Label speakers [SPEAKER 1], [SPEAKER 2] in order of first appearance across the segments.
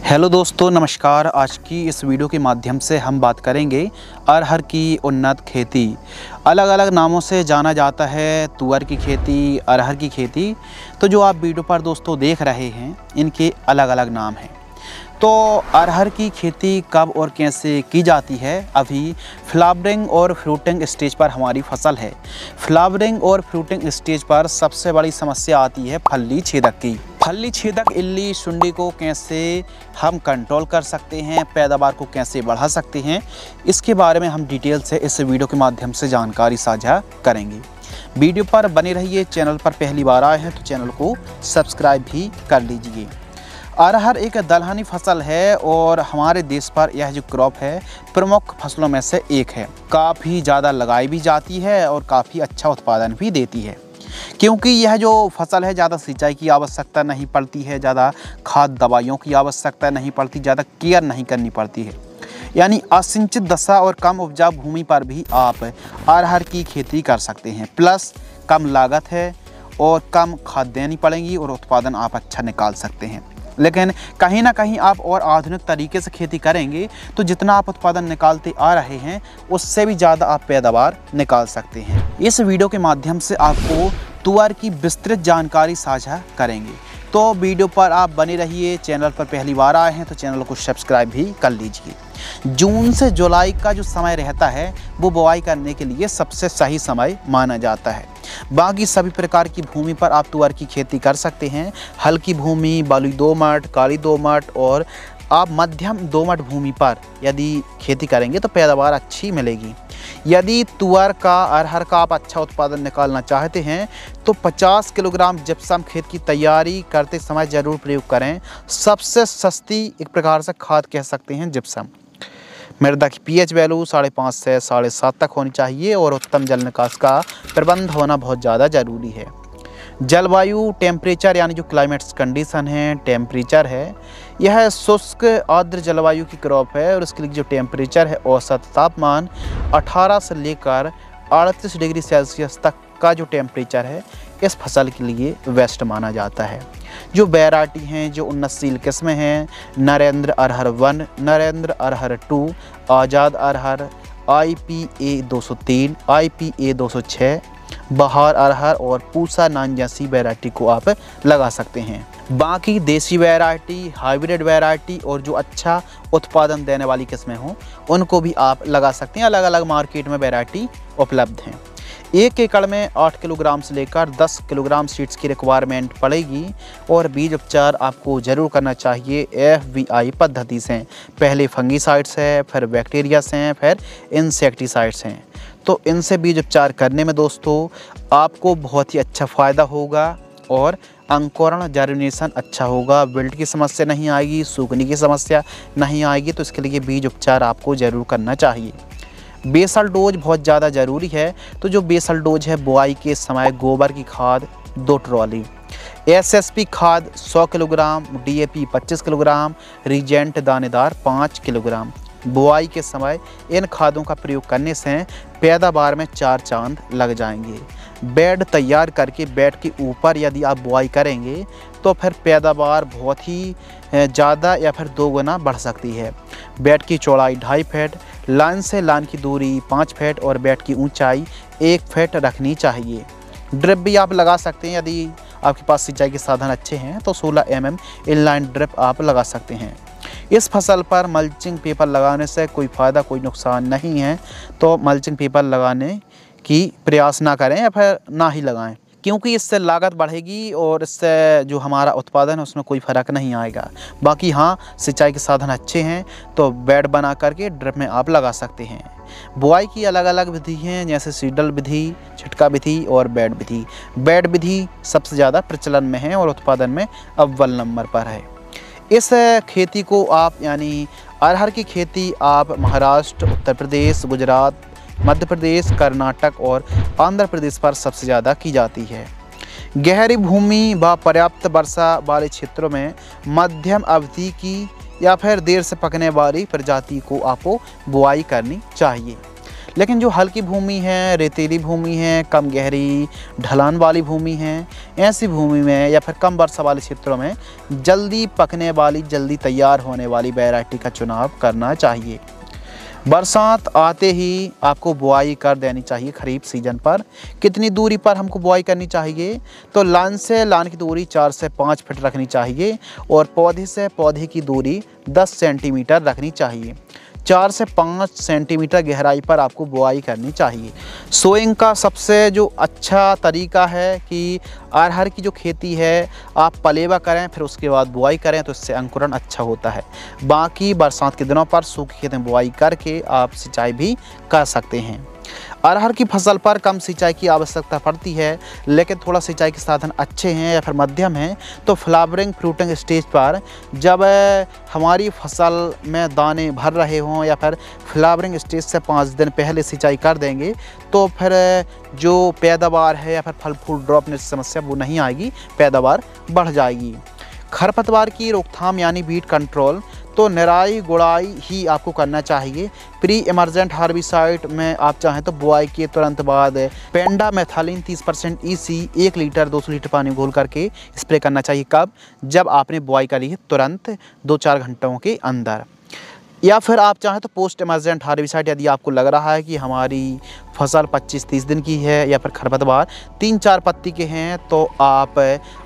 [SPEAKER 1] Hello दोस्तों, नमस्कार। आज की इस वीडियो के माध्यम से हम बात करेंगे अरहर की उन्नत खेती। अलग अलग नामों से जाना जाता है, तुअर की खेती, अरहर की खेती। तो जो आप वीडियो पर दोस्तों देख रहे हैं, इनके अलग अलग नाम हैं। तो अरहर की खेती कब और कैसे की जाती है? अभी फ्लावरिंग और फ्रूटिंग स्टेज पर हमारी फसल है। फ्लावरिंग और फ्रूटिंग स्टेज पर सबसे बड़ी समस्या आती है फली छेदक की। फली छेदक इल्ली सुंडी को कैसे हम कंट्रोल कर सकते हैं, पैदावार को कैसे बढ़ा सकते हैं, इसके बारे में हम डिटेल से इस वीडियो के माध्यम से जानकारी साझा करेंगे। वीडियो पर बने रहिए। चैनल पर पहली बार आए हैं तो चैनल को सब्सक्राइब भी कर लीजिए। अरहर एक दलहनी फसल है और हमारे देश पर यह जो क्रॉप है प्रमुख फसलों में से एक है। काफ़ी ज़्यादा लगाई भी जाती है और काफ़ी अच्छा उत्पादन भी देती है, क्योंकि यह जो फसल है ज़्यादा सिंचाई की आवश्यकता नहीं पड़ती है, ज़्यादा खाद दवाइयों की आवश्यकता नहीं पड़ती, ज़्यादा केयर नहीं करनी पड़ती है। यानी असिंचित दशा और कम उपजाऊ भूमि पर भी आप अरहर की खेती कर सकते हैं। प्लस कम लागत है और कम खाद देनी पड़ेगी और उत्पादन आप अच्छा निकाल सकते हैं। लेकिन कहीं ना कहीं आप और आधुनिक तरीके से खेती करेंगे तो जितना आप उत्पादन निकालते आ रहे हैं उससे भी ज़्यादा आप पैदावार निकाल सकते हैं। इस वीडियो के माध्यम से आपको तुअर की विस्तृत जानकारी साझा करेंगे, तो वीडियो पर आप बने रहिए। चैनल पर पहली बार आए हैं तो चैनल को सब्सक्राइब भी कर लीजिए। जून से जुलाई का जो समय रहता है वो बुआई करने के लिए सबसे सही समय माना जाता है। बाकी सभी प्रकार की भूमि पर आप तुअर की खेती कर सकते हैं। हल्की भूमि, बालुई दोमट, काली दोमट और आप मध्यम दोमट भूमि पर यदि खेती करेंगे तो पैदावार अच्छी मिलेगी। यदि तुअर का, अरहर का आप अच्छा उत्पादन निकालना चाहते हैं तो 50 किलोग्राम जिप्सम खेत की तैयारी करते समय ज़रूर प्रयोग करें। सबसे सस्ती एक प्रकार से खाद कह सकते हैं जिप्सम। मृदा की पीएच वैल्यू 5.5 से 7.5 तक होनी चाहिए और उत्तम जल निकास का प्रबंध होना बहुत ज़्यादा ज़रूरी है। जलवायु टेम्परेचर यानी जो क्लाइमेट्स कंडीशन है, टेम्परेचर है, यह शुष्क आर्द्र जलवायु की क्रॉप है और इसके लिए जो टेम्परेचर है औसत तापमान 18 से लेकर 38 डिग्री सेल्सियस तक का जो टेम्परेचर है इस फसल के लिए बेस्ट माना जाता है। जो वैरायटी हैं, जो उन्नतशील किस्में हैं, नरेंद्र अरहर 1, नरेंद्र अरहर 2, आज़ाद अरहर, IPA 203, IPA 206, बहार अरहर और पूसा नान जैसी वैरायटी को आप लगा सकते हैं। बाकी देसी वैरायटी, हाइब्रिड वैरायटी और जो अच्छा उत्पादन देने वाली किस्में हों उनको भी आप लगा सकते हैं। अलग अलग मार्केट में वैरायटी उपलब्ध हैं। 1 एकड़ में 8 किलोग्राम से लेकर 10 किलोग्राम सीड्स की रिक्वायरमेंट पड़ेगी और बीज उपचार आपको ज़रूर करना चाहिए FVI पद्धति से। पहले फंगीसाइड्स है, फिर बैक्टीरियास हैं, फिर इंसेक्टिसाइड्स हैं। तो इनसे बीज उपचार करने में दोस्तों आपको बहुत ही अच्छा फ़ायदा होगा और अंकुरण जर्मिनेशन अच्छा होगा। विल्ट की समस्या नहीं आएगी, सूखने की समस्या नहीं आएगी। तो इसके लिए बीज उपचार आपको ज़रूर करना चाहिए। बेसल डोज बहुत ज़्यादा ज़रूरी है। तो जो बेसल डोज है, बुआई के समय गोबर की खाद 2 ट्रॉली, SSP खाद 100 किलोग्राम, DAP 25 किलोग्राम, रीजेंट दानेदार 5 किलोग्राम। बुआई के समय इन खादों का प्रयोग करने से पैदावार में 4 चांद लग जाएंगे। बेड तैयार करके बेड के ऊपर यदि आप बुआई करेंगे तो फिर पैदावार बहुत ही ज़्यादा या फिर 2 गुना बढ़ सकती है। बेड की चौड़ाई 2.5 फीट, लाइन से लाइन की दूरी 5 फीट और बेड की ऊंचाई 1 फीट रखनी चाहिए। ड्रिप भी आप लगा सकते हैं। यदि आपके पास सिंचाई के साधन अच्छे हैं तो 16 mm इनलाइन ड्रिप आप लगा सकते हैं। इस फसल पर मल्चिंग पेपर लगाने से कोई फ़ायदा, कोई नुकसान नहीं है। तो मल्चिंग पेपर लगाने की प्रयास ना करें या फिर ना ही लगाएं, क्योंकि इससे लागत बढ़ेगी और इससे जो हमारा उत्पादन है उसमें कोई फ़र्क नहीं आएगा। बाकी हाँ, सिंचाई के साधन अच्छे हैं तो बेड बना करके ड्रिप में आप लगा सकते हैं। बुआई की अलग अलग विधि हैं, जैसे सीडल विधि, छिटका विधि और बेड विधि। बेड विधि सबसे ज़्यादा प्रचलन में है और उत्पादन में अव्वल नंबर पर है। इस खेती को आप, यानी अरहर की खेती आप महाराष्ट्र, उत्तर प्रदेश, गुजरात, मध्य प्रदेश, कर्नाटक और आंध्र प्रदेश पर सबसे ज़्यादा की जाती है। गहरी भूमि व पर्याप्त वर्षा वाले क्षेत्रों में मध्यम अवधि की या फिर देर से पकने वाली प्रजाति को आपको बुआई करनी चाहिए। लेकिन जो हल्की भूमि है, रेतीली भूमि है, कम गहरी ढलान वाली भूमि है, ऐसी भूमि में या फिर कम वर्षा वाले क्षेत्रों में जल्दी पकने वाली, जल्दी तैयार होने वाली वैरायटी का चुनाव करना चाहिए। बरसात आते ही आपको बुआई कर देनी चाहिए। खरीफ सीजन पर कितनी दूरी पर हमको बुआई करनी चाहिए? तो लान से लान की दूरी 4 से 5 फीट रखनी चाहिए और पौधे से पौधे की दूरी 10 सेंटीमीटर रखनी चाहिए। 4 से 5 सेंटीमीटर गहराई पर आपको बुआई करनी चाहिए। सोइंग का सबसे जो अच्छा तरीका है कि अरहर की जो खेती है आप पलेवा करें, फिर उसके बाद बुआई करें, तो इससे अंकुरण अच्छा होता है। बाकी बरसात के दिनों पर सूखी खेत में बुआई करके आप सिंचाई भी कर सकते हैं। अरहर की फसल पर कम सिंचाई की आवश्यकता पड़ती है, लेकिन थोड़ा सिंचाई के साधन अच्छे हैं या फिर मध्यम हैं तो फ्लावरिंग फ्रूटिंग स्टेज पर जब हमारी फसल में दाने भर रहे हों या फिर फ्लावरिंग स्टेज से 5 दिन पहले सिंचाई कर देंगे तो फिर जो पैदावार है या फिर फल फूल ड्रॉपने की समस्या वो नहीं आएगी, पैदावार बढ़ जाएगी। खरपतवार की रोकथाम यानी वीड कंट्रोल तो निराई गुड़ाई ही आपको करना चाहिए। प्री इमरजेंट हार्बिसाइड में आप चाहें तो बुआई के तुरंत बाद पेंडामेथालिन 30% EC 1 लीटर 200 लीटर पानी में घोल करके स्प्रे करना चाहिए। कब? जब आपने बुआई करी है तुरंत 2-4 घंटों के अंदर। या फिर आप चाहें तो पोस्ट इमरजेंट हार्बिसाइड, यदि आपको लग रहा है कि हमारी फसल 25-30 दिन की है या फिर खरपतवार 3-4 पत्ती के हैं तो आप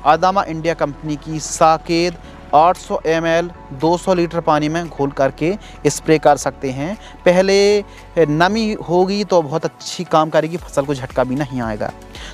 [SPEAKER 1] आदामा इंडिया कंपनी की साकेत 800 ml 200 लीटर पानी में घोल करके स्प्रे कर सकते हैं। पहले नमी होगी तो बहुत अच्छी काम करेगी, फसल को झटका भी नहीं आएगा।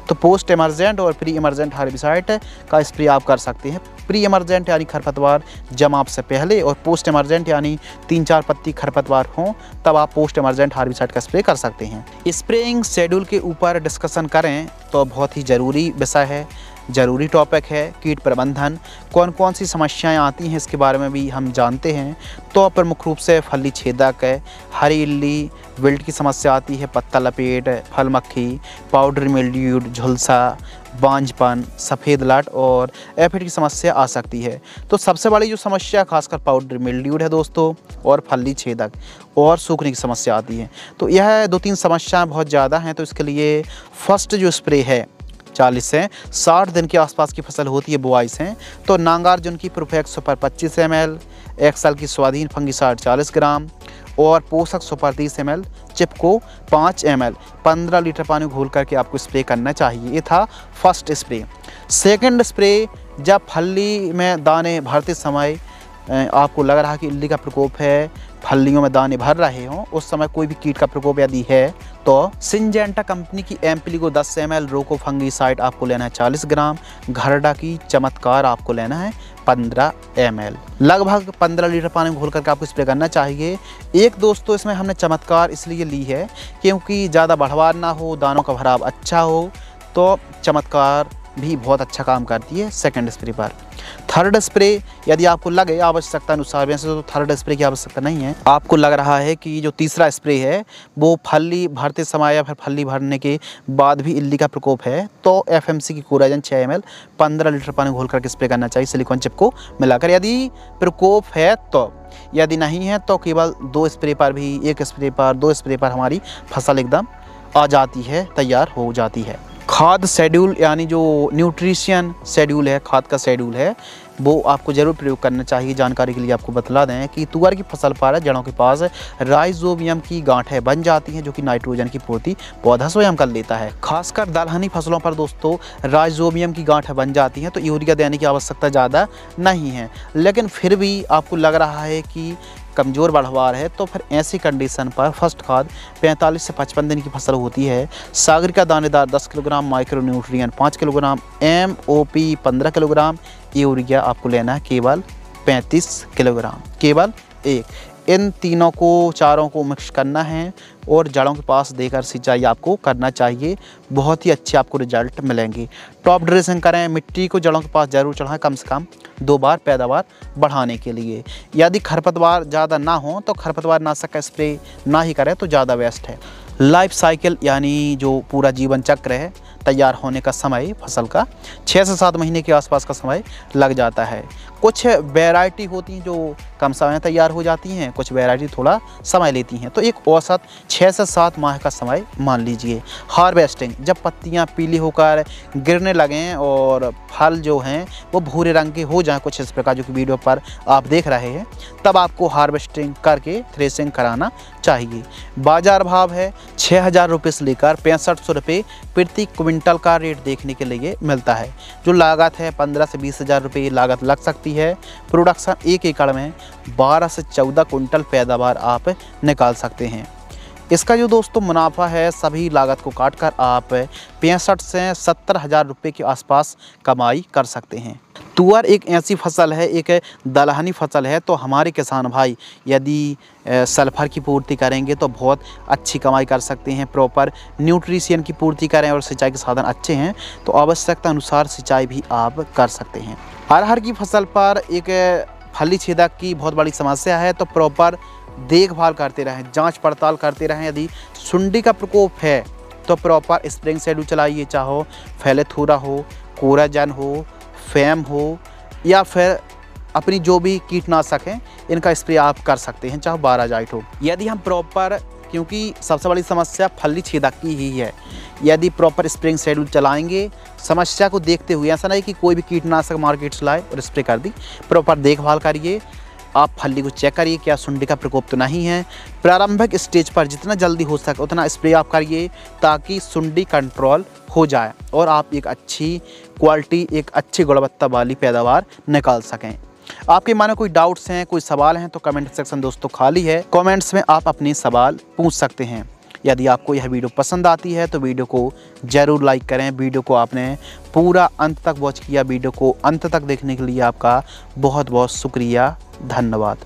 [SPEAKER 1] तो पोस्ट इमरजेंट और प्री इमरजेंट हार्बिसाइड का स्प्रे आप कर सकते हैं। प्री इमरजेंट यानी खरपतवार जमाव से पहले और पोस्ट इमरजेंट यानी 3-4 पत्ती खरपतवार हों तब आप पोस्ट इमरजेंट हार्बिसाइड का स्प्रे कर सकते हैं। स्प्रेइंग शेड्यूल के ऊपर डिस्कशन करें तो बहुत ही ज़रूरी विषय है, ज़रूरी टॉपिक है। कीट प्रबंधन, कौन कौन सी समस्याएं आती हैं इसके बारे में भी हम जानते हैं। तो प्रमुख रूप से फली छेदक है, हरी इल्ली, विल्ट की समस्या आती है, पत्ता लपेट, फल मक्खी, पाउडर मिल्ड्यू, झुलसा, बांझपन, सफ़ेद लट और एफिड की समस्या आ सकती है। तो सबसे बड़ी जो समस्या खासकर पाउडर मिल्ड्यू है दोस्तों, और फली छेदक और सूखने की समस्या आती है। तो यह 2-3 समस्याएं बहुत ज़्यादा हैं। तो इसके लिए फर्स्ट जो स्प्रे है 40 से 60 दिन के आसपास की फसल होती है बुआई से, तो नागार्जुन की प्रोफेक्स सुपर 25 ml, एक्सल की स्वाधीन फंगिसाइड 40 ग्राम और पोषक सुपर 30 ml, चिपको 5 ml 15 लीटर पानी घोल करके आपको स्प्रे करना चाहिए। ये था फर्स्ट स्प्रे। सेकंड स्प्रे, जब फली में दाने भरते समय आपको लग रहा है कि इल्ली का प्रकोप है, फलियों में दाने भर रहे हों, उस समय कोई भी कीट का प्रकोप यदि है तो सिंजेंटा कंपनी की एम्प्लीगो 10 ml, रोको फंगिसाइड आपको लेना है 40 ग्राम, घरडा की चमत्कार आपको लेना है 15 ml। लगभग 15 लीटर पानी में घोल करके आपको स्प्रे करना चाहिए। एक दोस्तों इसमें हमने चमत्कार इसलिए ली है क्योंकि ज़्यादा बढ़वार ना हो, दानों का भराव अच्छा हो, तो चमत्कार भी बहुत अच्छा काम करती है सेकंड स्प्रे पर। थर्ड स्प्रे, यदि आपको लगे आवश्यकता अनुसार, वैसे तो थर्ड स्प्रे की आवश्यकता नहीं है, आपको लग रहा है कि जो तीसरा स्प्रे है वो फली भरते समय या फिर फली भरने के बाद भी इल्ली का प्रकोप है, तो FMC की कोराजन 6 ml 15 लीटर पानी घोल करके स्प्रे करना चाहिए सिलिकॉन चिप को मिलाकर, यदि प्रकोप है तो। यदि नहीं है तो केवल 2 स्प्रे पर भी, 1 स्प्रे पर, 2 स्प्रे पर हमारी फसल एकदम आ जाती है, तैयार हो जाती है। खाद शेड्यूल यानी जो न्यूट्रिशन शेड्यूल है, खाद का शेड्यूल है, वो आपको ज़रूर प्रयोग करना चाहिए। जानकारी के लिए आपको बतला दें कि तुअर की फसल पर जड़ों के पास राइजोबियम की गांठें बन जाती हैं जो कि नाइट्रोजन की पूर्ति पौधा स्वयं कर लेता है। खासकर दलहनी फसलों पर दोस्तों राइजोबियम की गांठें बन जाती हैं तो यूरिया देने की आवश्यकता ज़्यादा नहीं है, लेकिन फिर भी आपको लग रहा है कि कमज़ोर बढ़वार है तो फिर ऐसी कंडीशन पर फर्स्ट खाद 45 से 55 दिन की फसल होती है, सागरिका दानेदार 10 kilogram, micronutrient 5 kilogram, MOP 15 kilogram, urea आपको लेना है केवल 35 किलोग्राम, केवल एक। इन तीनों को, चारों को मिक्स करना है और जड़ों के पास देकर सिंचाई आपको करना चाहिए, बहुत ही अच्छे आपको रिजल्ट मिलेंगे। टॉप ड्रेसिंग करें, मिट्टी को जड़ों के पास ज़रूर चढ़ाएं, कम से कम 2 बार पैदावार बढ़ाने के लिए। यदि खरपतवार ज़्यादा ना हो तो खरपतवार नाशक का स्प्रे ना ही करें तो ज़्यादा बेस्ट है। लाइफ साइकिल यानी जो पूरा जीवन चक्र है तैयार होने का समय फसल का 6 से 7 महीने के आसपास का समय लग जाता है। कुछ वैरायटी होती हैं जो कम समय में तैयार हो जाती हैं, कुछ वैरायटी थोड़ा समय लेती हैं। तो एक औसत 6 से 7 माह का समय मान लीजिए। हार्वेस्टिंग, जब पत्तियां पीली होकर गिरने लगें और फल जो हैं वो भूरे रंग के हो जाएं, कुछ इस प्रकार जो कि वीडियो पर आप देख रहे हैं, तब आपको हार्वेस्टिंग करके थ्रेसिंग कराना चाहिए। बाजार भाव है 6,000 रुपये से लेकर 6500 रुपये प्रति क्विंटल का रेट देखने के लिए मिलता है। जो लागत है 15 से 20,000 रुपये लागत लग सकती है। प्रोडक्शन 1 एकड़ में 12 से 14 कुंटल पैदावार आप निकाल सकते हैं। इसका जो दोस्तों मुनाफा है सभी लागत को काटकर आप 65 से 70,000 रुपये के आसपास कमाई कर सकते हैं। तुअर एक ऐसी फसल है, एक दलहनी फसल है, तो हमारे किसान भाई यदि सल्फर की पूर्ति करेंगे तो बहुत अच्छी कमाई कर सकते हैं। प्रॉपर न्यूट्रिशन की पूर्ति करें और सिंचाई के साधन अच्छे हैं तो आवश्यकता अनुसार सिंचाई भी आप कर सकते हैं। अरहर की फसल पर एक फली छेदक की बहुत बड़ी समस्या है, तो प्रॉपर देखभाल करते रहें, जांच पड़ताल करते रहें। यदि सुंडी का प्रकोप है तो प्रॉपर स्प्रिंग शेड्यूल चलाइए, चाहो फैलेथूरा हो, कोराजन हो, फैम हो या फिर अपनी जो भी कीटनाशक हैं इनका स्प्रे आप कर सकते हैं, चाहे 12 हो। यदि हम प्रॉपर, क्योंकि सबसे बड़ी समस्या फली छेदक की ही है, यदि प्रॉपर स्प्रिंग शेड्यूल चलाएंगे समस्या को देखते हुए, ऐसा नहीं कि कोई भी कीटनाशक मार्केट से लाए और स्प्रे कर दी, प्रॉपर देखभाल करिए। आप फली को चेक करिए क्या सुंडी का प्रकोप तो नहीं है। प्रारंभिक स्टेज पर जितना जल्दी हो सके उतना स्प्रे आप करिए ताकि सुंडी कंट्रोल हो जाए और आप एक अच्छी क्वालिटी, एक अच्छी गुणवत्ता वाली पैदावार निकाल सकें। आपके मन में कोई डाउट्स हैं, कोई सवाल हैं तो कमेंट सेक्शन दोस्तों खाली है, कमेंट्स में आप अपने सवाल पूछ सकते हैं। यदि आपको यह वीडियो पसंद आती है तो वीडियो को ज़रूर लाइक करें। वीडियो को आपने पूरा अंत तक वॉच किया, वीडियो को अंत तक देखने के लिए आपका बहुत बहुत शुक्रिया, धन्यवाद।